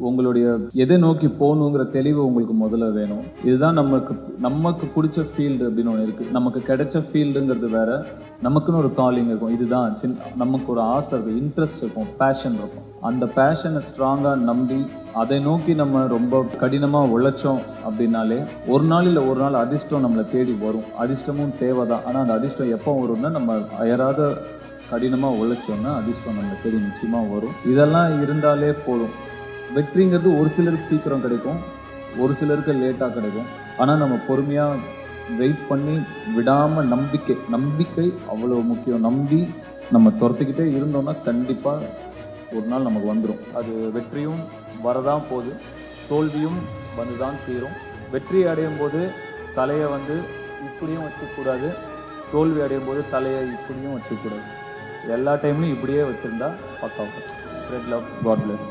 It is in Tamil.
உங்களுடைய எதை நோக்கி போகணுங்கிற தெளிவு உங்களுக்கு முதல்ல வேணும். இதுதான் நமக்கு பிடிச்ச ஃபீல்டு அப்படின்னு ஒன்று இருக்கு. நமக்கு கிடைச்ச ஃபீல்டுங்கிறது வேற, நமக்குன்னு ஒரு காலிங் இருக்கும். இதுதான் நமக்கு ஒரு ஆசை இருக்கும், இன்ட்ரெஸ்ட் இருக்கும், பேஷன் இருக்கும். அந்த பேஷனை ஸ்ட்ராங்கா நம்பி அதை நோக்கி நம்ம ரொம்ப கடினமா உழைச்சோம் அப்படின்னாலே ஒரு நாள் இல்லை ஒரு நாள் அதிர்ஷ்டம் நம்மளை தேடி வரும். அதிர்ஷ்டமும் தேவைதான். ஆனால் அந்த அதிர்ஷ்டம் எப்போ வரும்னா நம்ம அயராத கடினமாக உழைச்சோம்னா அதிர்ஷ்டம் நம்ம தேடி நிச்சயமா வரும். இதெல்லாம் இருந்தாலே போதும். வெற்றிங்கிறது ஒரு சிலருக்கு சீக்கிரம் கிடைக்கும், ஒரு சிலருக்கு லேட்டாக கிடைக்கும். ஆனால் நம்ம பொறுமையாக வெயிட் பண்ணி விடாம நம்பிக்கை அவ்வளோ முக்கியம். நம்பி நம்ம துரத்துக்கிட்டே இருந்தோம்னா கண்டிப்பாக ஒரு நாள் நமக்கு வந்துடும். அது வெற்றியும் வரதான் போகுது, தோல்வியும் வந்துதான் தீரும். வெற்றி அடையும் போது தலையை இப்படியும் வச்சுக்கூடாது, தோல்வி அடையும் போது தலையை இப்படியும் வச்சுக்கூடாது. எல்லா டைம்லையும் இப்படியே வச்சுருந்தா பக்காவும். Spread love, God plus.